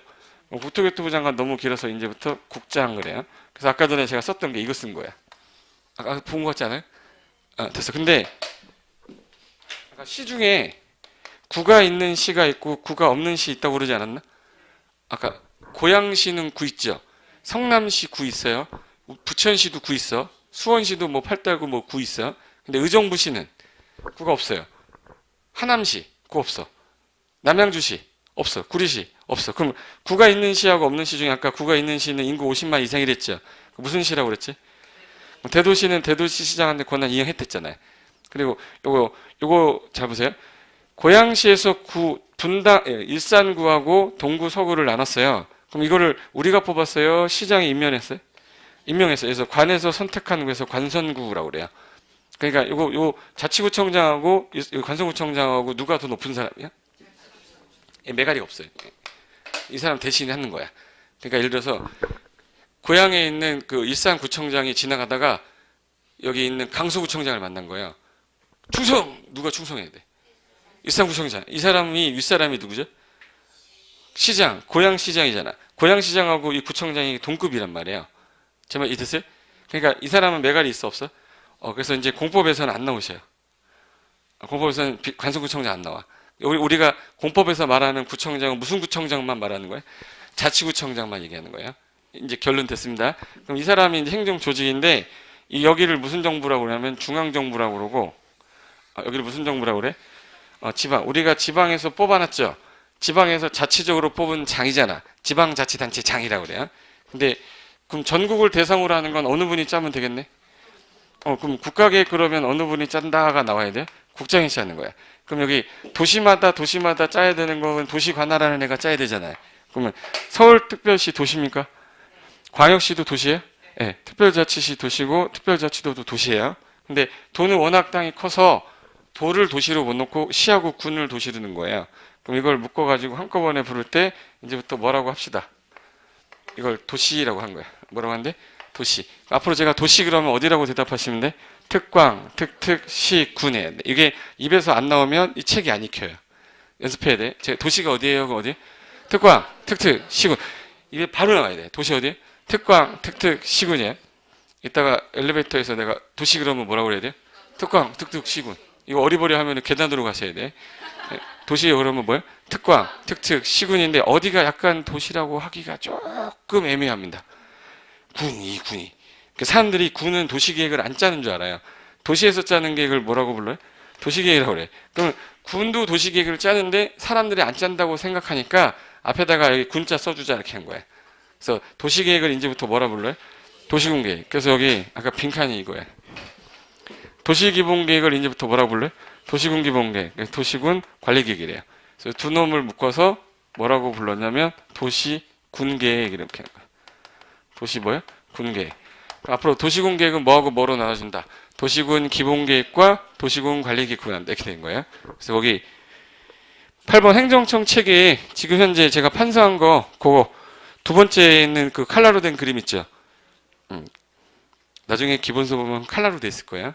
국토교통부 장관 너무 길어서 이제부터 국장 그래요. 그래서 아까 전에 제가 썼던 게 이거 쓴 거야. 아까 본 거 같지 않아요? 됐어. 근데 아까 시 중에 구가 있는 시가 있고 구가 없는 시 있다고 그러지 않았나? 아까 고양시는 구 있죠. 성남시 구 있어요. 부천시도 구 있어. 수원시도 뭐 팔달구 뭐 구 있어. 근데 의정부시는 구가 없어요. 하남시 구 없어. 남양주시 없어. 구리시 없어. 그럼 구가 있는 시하고 없는 시 중에 아까 구가 있는 시는 인구 50만 이상이랬죠. 무슨 시라고 그랬지? 대도시는 대도시 시장한테 권한 이행했댔잖아요. 그리고 요거 잘 보세요. 고양시에서 일산구하고 동구, 서구를 나눴어요. 그럼 이거를 우리가 뽑았어요? 시장이 임명했어요? 임명했어요. 그래서 관에서 선택한 구에서 관선구라고 그래요. 그러니까 요 자치구청장하고 관선구청장하고 누가 더 높은 사람이야? 매가리가 없어요. 이 사람 대신에 하는 거야. 그러니까 예를 들어서 고향에 있는 그 일산구청장이 지나가다가 여기 있는 강서구청장을 만난 거예요. 충성! 누가 충성해야 돼? 일산구청장. 이 사람이 윗사람이 누구죠? 시장, 고양시장이잖아. 고양시장하고 이 구청장이 동급이란 말이에요. 제 말 이해됐어요? 그러니까 이 사람은 매갈이 있어 없어? 그래서 이제 공법에서는 안 나오셔요. 공법에서는 관서구청장 안 나와. 우리가 공법에서 말하는 구청장은 무슨 구청장만 말하는 거예요? 자치구청장만 얘기하는 거예요. 이제 결론 됐습니다. 그럼 이 사람이 이제 행정조직인데 여기를 무슨 정부라고 그러냐면 중앙정부라고 그러고 여기를 무슨 정부라고 그래? 지방. 우리가 지방에서 뽑아놨죠. 지방에서 자치적으로 뽑은 장이잖아. 지방자치단체 장이라고 그래요. 근데 그럼 전국을 대상으로 하는 건 어느 분이 짜면 되겠네? 그럼 국가계획 그러면 어느 분이 짠다가 나와야 돼? 국장이 짜는 거야. 그럼 여기 도시마다 짜야 되는 건 도시관할하는 애가 짜야 되잖아요. 그러면 서울특별시 도시입니까? 광역시도 도시예요? 네. 특별자치시 도시고 특별자치도도 도시예요. 근데 도는 워낙 땅이 커서 도를 도시로 못 놓고 시하고 군을 도시로 넣는 거예요. 그럼 이걸 묶어가지고 한꺼번에 부를 때 이제부터 뭐라고 합시다. 이걸 도시라고 한 거야. 뭐라고 하는데? 도시. 앞으로 제가 도시 그러면 어디라고 대답하시면 돼? 특광, 특특, 시, 군에. 이게 입에서 안 나오면 이 책이 안 익혀요. 연습해야 돼. 제가 도시가 어디예요? 어디? 특광, 특특, 시군. 이게 바로 나와야 돼. 도시 어디? 특광, 특특, 시군이에요. 이따가 엘리베이터에서 내가 도시 그러면 뭐라고 그래야 돼요? 특광, 특특, 시군. 이거 어리버리 하면 계단으로 가셔야 돼. 도시 그러면 뭐예요? 특광, 특특, 시군인데 어디가 약간 도시라고 하기가 조금 애매합니다. 군이. 사람들이 군은 도시계획을 안 짜는 줄 알아요. 도시에서 짜는 계획을 뭐라고 불러요? 도시계획이라고 그래. 그럼 군도 도시계획을 짜는데 사람들이 안 짠다고 생각하니까 앞에다가 여기 군자 써주자 이렇게 한 거야. 그래서 도시계획을 이제부터 뭐라 불러요? 도시군계획. 그래서 여기 아까 빈칸이 이거야. 도시기본계획을 이제부터 뭐라 불러요? 도시군기본계획. 도시군 관리계획이래요. 그래서 두 놈을 묶어서 뭐라고 불렀냐면 도시군계획 이렇게 하는 거야. 도시 뭐야? 군계획. 앞으로 도시군 계획은 뭐하고 뭐로 나눠진다. 도시군 기본계획과 도시군 관리계획으로 나눈다. 이렇게 된 거예요. 그래서 거기 8번 행정청 체계에 지금 현재 제가 판서한 거 그거 두 번째에 있는 그 칼라로 된 그림 있죠. 나중에 기본서 보면 칼라로 돼 있을 거예요.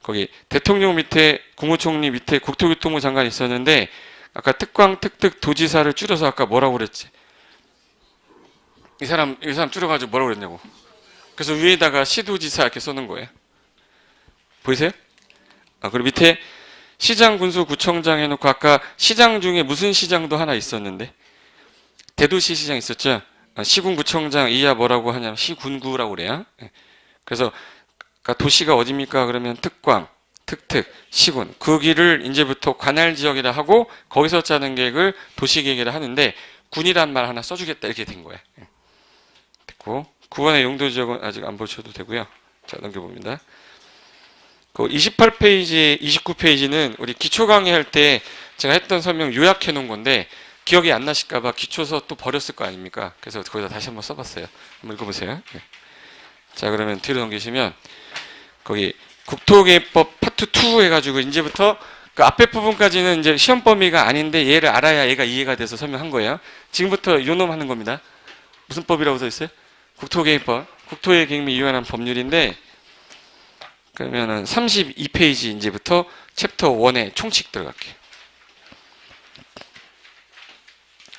거기 대통령 밑에 국무총리 밑에 국토교통부 장관이 있었는데 아까 특광, 특특, 도지사를 줄여서 아까 뭐라고 그랬지? 이 사람 줄여가지고 뭐라고 그랬냐고. 그래서 위에다가 시도지사 이렇게 써놓은 거예요. 보이세요? 그리고 밑에 시장, 군수, 구청장 해놓고 아까 시장 중에 무슨 시장도 하나 있었는데 대도시 시장 있었죠? 시군구청장 이하 뭐라고 하냐면 시군구라고 그래요. 예. 그래서 그러니까 도시가 어디입니까? 그러면 특광, 특특, 시군. 거기를 이제부터 관할 지역이라 하고 거기서 짜는 계획을 도시계획이라 하는데 군이란 말 하나 써주겠다 이렇게 된 거예요. 예. 됐고 9번의 용도 지역은 아직 안 보셔도 되고요. 자 넘겨봅니다. 그 28페이지, 29페이지는 우리 기초 강의할 때 제가 했던 설명 요약해 놓은 건데 기억이 안 나실까봐 기초서 또 버렸을 거 아닙니까? 그래서 거기다 다시 한번 써봤어요. 한번 읽어보세요. 네. 자 그러면 뒤로 넘기시면 거기 국토계획법 파트 2 해가지고 이제부터 그 앞에 부분까지는 이제 시험 범위가 아닌데 얘를 알아야 얘가 이해가 돼서 설명한 거예요. 지금부터 요놈 하는 겁니다. 무슨 법이라고 써 있어요? 국토계획법. 국토의 계획 및 유한한 법률인데 그러면은 32페이지 이제부터 챕터 1에 총칙 들어갈게요.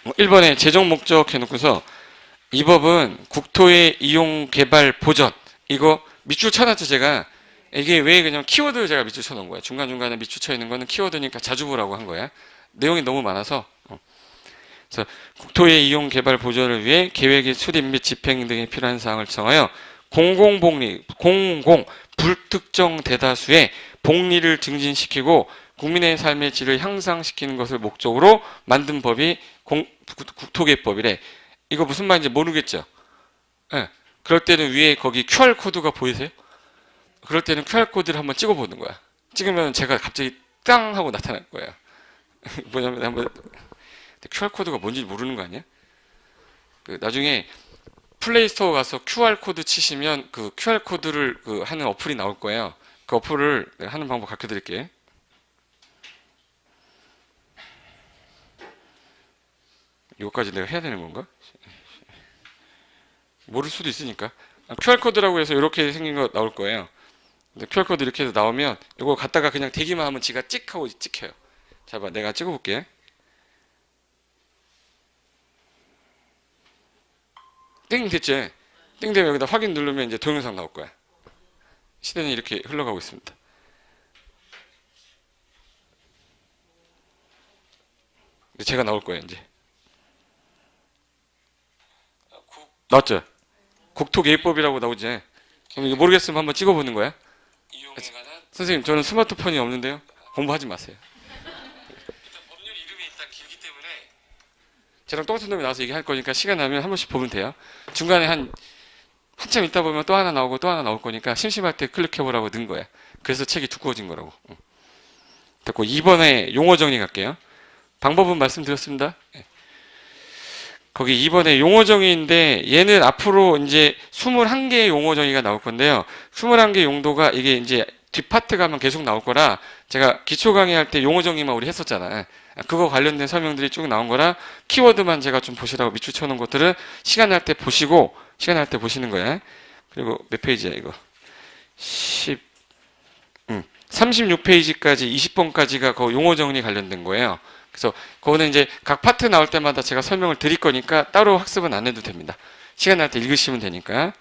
1번에 재정 목적 해놓고서 이 법은 국토의 이용 개발 보전 이거 밑줄 쳐놨죠 제가. 이게 왜 그냥 키워드 제가 밑줄 쳐놓은 거야. 중간중간에 밑줄 쳐 있는 거는 키워드니까 자주 보라고 한 거야. 내용이 너무 많아서. 그래서 국토의 이용 개발 보전을 위해 계획의 수립 및 집행 등에 필요한 사항을 정하여 공공복리, 공공 불특정 대다수의 복리를 증진시키고 국민의 삶의 질을 향상시키는 것을 목적으로 만든 법이 국토계획법이래. 이거 무슨 말인지 모르겠죠? 네. 그럴 때는 위에 거기 QR코드가 보이세요? 그럴 때는 QR코드를 한번 찍어보는 거야. 찍으면 제가 갑자기 땅 하고 나타날 거예요. 뭐냐면 한번 QR코드가 뭔지 모르는 거 아니야? 그 나중에 플레이스토어 가서 QR코드 치시면 그 QR코드를 하는 어플이 나올 거예요. 그 어플을 하는 방법 가르쳐 드릴게요. 이거까지 내가 해야 되는 건가? 모를 수도 있으니까. QR코드라고 해서 이렇게 생긴 거 나올 거예요. QR코드 이렇게 해서 나오면 이거 갖다가 그냥 대기만 하면 지가 찍 하고 찍혀요. 자, 봐. 내가 찍어볼게. 띵 됐지? 띵 되면 여기다 확인 누르면 이제 동영상 나올 거야. 시대는 이렇게 흘러가고 있습니다. 제가 나올 거예요, 이제. 나왔죠? 국토계획법이라고 나오지? 그럼 이거 모르겠으면 한번 찍어보는 거야? 선생님, 저는 스마트폰이 없는데요? 공부하지 마세요. 일단 법률 이름이 일단 길기 때문에 저랑 똑같은 놈이 나와서 얘기할 거니까 시간 나면 한 번씩 보면 돼요. 중간에 한참 있다 보면 또 하나 나오고 또 하나 나올 거니까 심심할 때 클릭해보라고 넣은 거야. 그래서 책이 두꺼워진 거라고. 됐고 2번에 용어 정리 갈게요. 방법은 말씀드렸습니다. 거기 2번에 용어 정의인데 얘는 앞으로 이제 21개의 용어 정의가 나올 건데요. 21개 용도가 이게 이제 뒷파트 가면 계속 나올 거라 제가 기초 강의할 때 용어 정의만 우리 했었잖아. 그거 관련된 설명들이 쭉 나온 거라 키워드만 제가 좀 보시라고 밑줄 쳐놓은 것들은 시간 날 때 보시고 시간 날 때 보시는 거야. 그리고 몇 페이지야 이거? 36페이지까지 20번까지가 그 용어 정리 관련된 거예요. 그래서 그거는 이제 각 파트 나올 때마다 제가 설명을 드릴 거니까 따로 학습은 안 해도 됩니다. 시간 날 때 읽으시면 되니까.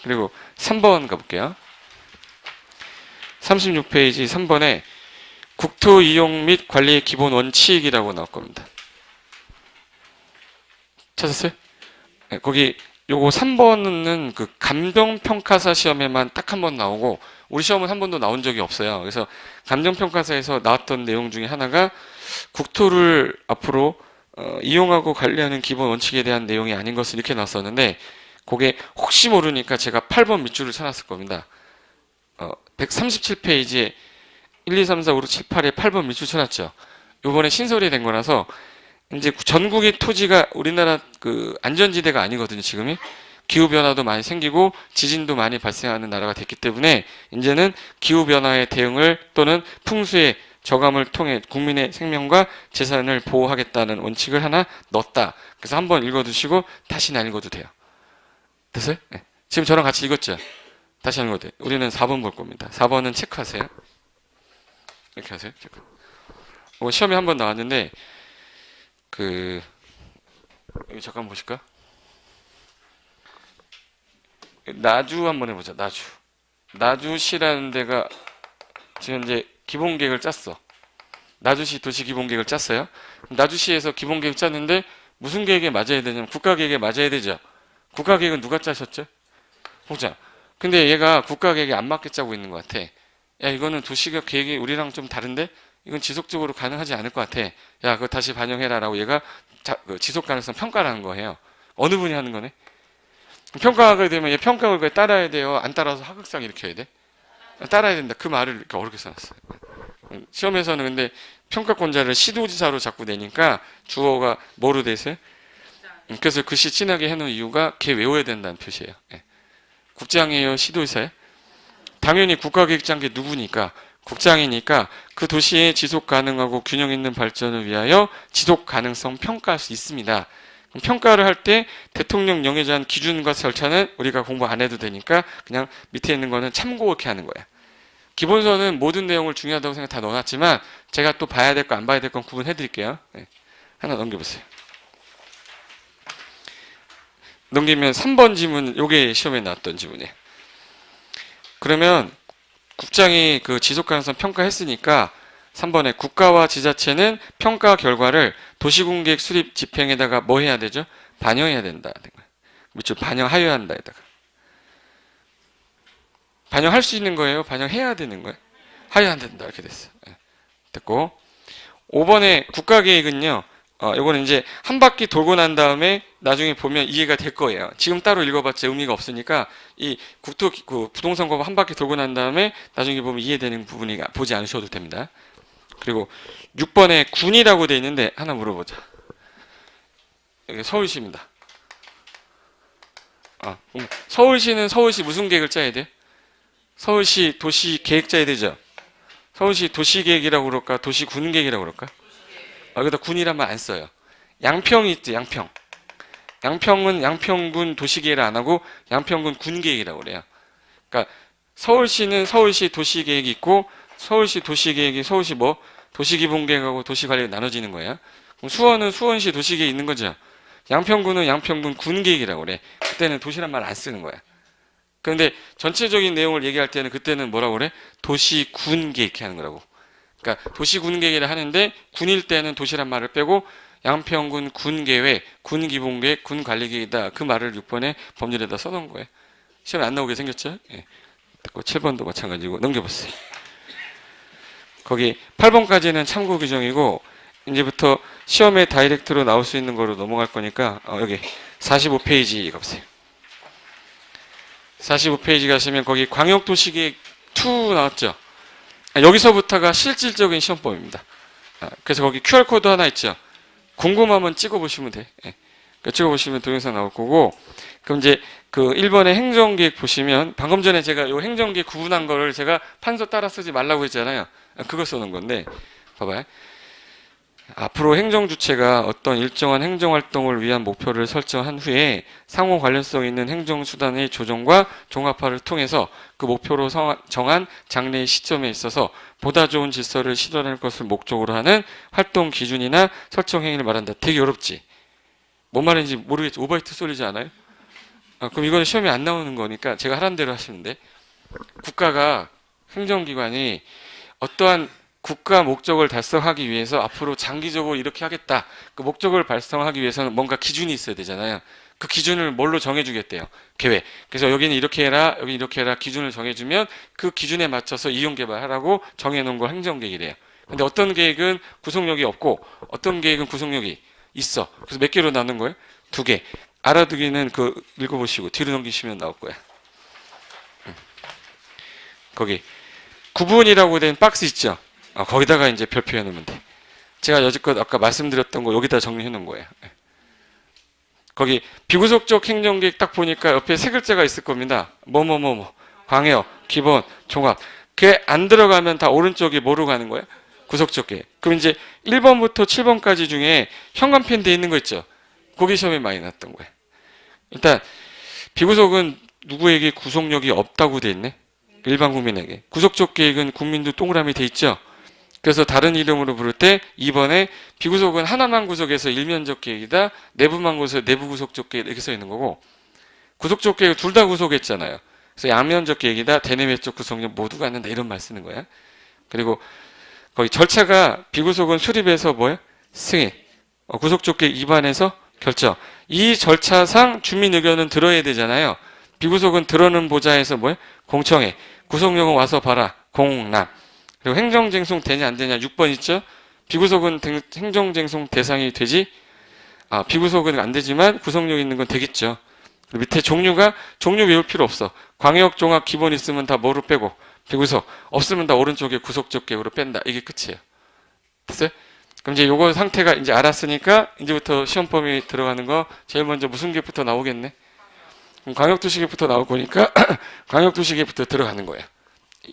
그리고 3번 가볼게요. 36페이지 3번에 국토 이용 및 관리의 기본 원칙이라고 나올 겁니다. 찾았어요? 네, 거기 요거 3번은 그 감정평가사 시험에만 딱 한 번 나오고 우리 시험은 한 번도 나온 적이 없어요. 그래서 감정평가사에서 나왔던 내용 중에 하나가 국토를 앞으로 이용하고 관리하는 기본 원칙에 대한 내용이 아닌 것을 이렇게 나왔었는데 그게 혹시 모르니까 제가 8번 밑줄을 쳐놨을 겁니다. 137페이지에 1, 2, 3, 4, 5, 6, 7, 8에 8번 밑줄 쳐놨죠. 요번에 신설이 된 거라서 이제 전국의 토지가 우리나라 그 안전지대가 아니거든요, 지금이. 기후변화도 많이 생기고 지진도 많이 발생하는 나라가 됐기 때문에 이제는 기후변화의 대응을 또는 풍수의 저감을 통해 국민의 생명과 재산을 보호하겠다는 원칙을 하나 넣었다. 그래서 한번 읽어두시고 다시는 안 읽어도 돼요. 됐어요? 네. 지금 저랑 같이 읽었죠? 다시 안 읽어도 돼요. 우리는 4번 볼 겁니다. 4번은 체크하세요. 이렇게 하세요. 체크. 시험에 한 번 나왔는데 여기 잠깐 보실까? 나주 한번 해보자. 나주시라는 데가 지금 이제 기본계획을 짰어. 나주시 도시기본계획을 짰어요. 나주시에서 기본계획 짰는데 무슨 계획에 맞아야 되냐면 국가 계획에 맞아야 되죠. 국가 계획은 누가 짜셨죠? 공장. 근데 얘가 국가 계획에 안 맞게 짜고 있는 것 같아. 야, 이거는 도시계획 계획이 우리랑 좀 다른데? 이건 지속적으로 가능하지 않을 것 같아. 야, 그거 다시 반영해라 라고 얘가 지속 가능성 평가를 하는 거예요. 어느 분이 하는 거네? 평가하게 되면 얘 평가 결과에 따라야 돼요? 안 따라서 하극상 일으켜야 돼? 따라야 된다. 그 말을 이렇게 어렵게 써놨어요. 시험에서는 근데 평가권자를 시도지사로 자꾸 내니까 주어가 뭐로 돼 있어요? 그래서 글씨 진하게 해놓은 이유가 걔 외워야 된다는 표시예요. 예. 국장이에요? 시도지사예요? 당연히 국가계획장 게 누구니까 국장이니까 그 도시의 지속 가능하고 균형 있는 발전을 위하여 지속 가능성 평가할 수 있습니다. 평가를 할 때 대통령령에 대한 기준과 절차는 우리가 공부 안 해도 되니까 그냥 밑에 있는 거는 참고 이렇게 하는 거야. 기본서는 모든 내용을 중요하다고 생각 다 넣어놨지만 제가 또 봐야 될 거 안 봐야 될 건 구분해 드릴게요. 네. 하나 넘겨보세요. 넘기면 3번 지문, 요게 시험에 나왔던 지문이에요. 그러면 국장이 그 지속가능성 평가했으니까 3번에 국가와 지자체는 평가 결과를 도시군계획 수립 집행에다가 뭐 해야 되죠? 반영해야 된다. 밑줄 반영하여야 한다에다가. 반영할 수 있는 거예요? 반영해야 되는 거예요? 하여야 안 된다. 이렇게 됐어요. 됐고. 5번에 국가계획은요. 이거는 이제 한 바퀴 돌고 난 다음에 나중에 보면 이해가 될 거예요. 지금 따로 읽어봤자 의미가 없으니까 이 부동산법 한 바퀴 돌고 난 다음에 나중에 보면 이해되는 부분이 보지 않으셔도 됩니다. 그리고 6번에 군이라고 돼 있는데 하나 물어보자. 여기 서울시입니다. 서울시는 서울시 무슨 계획을 짜야 돼? 서울시 도시 계획 짜야 되죠. 서울시 도시계획이라고 그럴까? 도시군계획이라고 그럴까? 여기다 군이란 말 안 써요. 양평이 있지, 양평. 양평은 양평군 도시계획을 안 하고 양평군 군계획이라고 그래요. 그러니까 서울시는 서울시 도시계획이 있고 서울시 도시계획이 서울시 뭐? 도시기본계획하고 도시관리가 나눠지는 거예요. 그럼 수원은 수원시 도시계획이 있는 거죠. 양평군은 양평군 군계획이라고 그래. 그때는 도시란 말 안 쓰는 거야. 그런데 전체적인 내용을 얘기할 때는 그때는 뭐라고 그래? 도시군계획 하는 거라고. 그러니까 도시군계획을 하는데 군일 때는 도시란 말을 빼고 양평군 군계획, 군기본계획, 군관리계획이다. 그 말을 6번에 법률에다 써놓은 거예요. 시험에 안 나오게 생겼죠? 예. 7번도 마찬가지고 넘겨보세요. 거기 8번까지는 참고 규정이고 이제부터 시험에 다이렉트로 나올 수 있는 거로 넘어갈 거니까 여기 45페이지 가보세요. 45페이지 가시면 거기 광역도시계획 2 나왔죠? 여기서부터가 실질적인 시험법입니다. 그래서 거기 QR코드 하나 있죠? 궁금하면 찍어보시면 돼. 예. 찍어보시면 동영상 나올 거고 그럼 이제 그 1번의 행정계획 보시면 방금 전에 제가 요 행정계획 구분한 거를 제가 판서 따라 쓰지 말라고 했잖아요. 그거 써놓은 건데 봐봐요. 앞으로 행정주체가 어떤 일정한 행정활동을 위한 목표를 설정한 후에 상호 관련성 있는 행정수단의 조정과 종합화를 통해서 그 목표로 정한 장래의 시점에 있어서 보다 좋은 질서를 실현할 것을 목적으로 하는 활동 기준이나 설정 행위를 말한다. 되게 어렵지? 뭔 말인지 모르겠지? 오바이트 쏠리지 않아요? 그럼 이거는 시험에 안 나오는 거니까 제가 하라는 대로 하시면 돼. 국가가 행정기관이 어떠한 국가 목적을 달성하기 위해서 앞으로 장기적으로 이렇게 하겠다. 그 목적을 달성하기 위해서는 뭔가 기준이 있어야 되잖아요. 그 기준을 뭘로 정해주겠대요. 계획. 그래서 여기는 이렇게 해라, 여기 이렇게 해라 기준을 정해주면 그 기준에 맞춰서 이용개발하라고 정해놓은 걸 행정계획이래요. 근데 어떤 계획은 구속력이 없고 어떤 계획은 구속력이 있어. 그래서 몇 개로 나눈 거예요? 2개. 알아두기는 그 읽어보시고 뒤로 넘기시면 나올 거야. 거기 구분이라고 된 박스 있죠? 거기다가 이제 별표 해놓으면 돼. 제가 여지껏 아까 말씀드렸던 거 여기다 정리해 놓은 거예요. 거기 비구속적 행정계획 딱 보니까 옆에 세 글자가 있을 겁니다. 뭐뭐뭐뭐 광역, 기본, 종합. 그게 안 들어가면 다 오른쪽이 뭐로 가는 거예요? 구속적 계획. 그럼 이제 1번부터 7번까지 중에 현관펜 돼 있는 거 있죠? 거기 시험에 많이 났던 거예요. 일단 비구속은 누구에게 구속력이 없다고 돼 있네? 일반 국민에게. 구속적 계획은 국민도 동그라미 돼 있죠? 그래서 다른 이름으로 부를 때 2번에 비구속은 하나만 구속해서 일면적 계획이다. 내부만 구속해서 내부 구속적 계획 이렇게 써 있는 거고 구속적 계획 둘 다 구속했잖아요. 그래서 양면적 계획이다. 대내외적 구속력 모두가 갖는다. 이런 말 쓰는 거야. 그리고 거기 절차가 비구속은 수립해서 뭐예요? 승인. 구속적 계획 입안에서 결정. 이 절차상 주민 의견은 들어야 되잖아요. 비구속은 들어는 보자에서 뭐예요? 공청회. 구속력은 와서 봐라. 공람. 그리고 행정쟁송 되냐 안 되냐 6번 있죠? 비구속은 행정쟁송 대상이 되지? 비구속은 안 되지만 구속력 있는 건 되겠죠. 밑에 종류 외울 필요 없어. 광역, 종합, 기본 있으면 다 뭐로 빼고 비구속 없으면 다 오른쪽에 구속적 계획으로 뺀다. 이게 끝이에요. 됐어요? 그럼 이제 요거 상태가 이제 알았으니까 이제부터 시험 범위 들어가는 거 제일 먼저 무슨 계획부터 나오겠네? 그럼 광역도시계획부터 나올 거니까 광역도시계획부터 들어가는 거예요.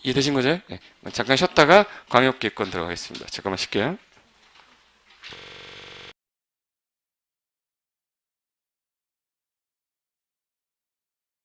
이해되신 거죠? 네. 잠깐 쉬었다가 광역계획권 들어가겠습니다. 잠깐만 쉴게요.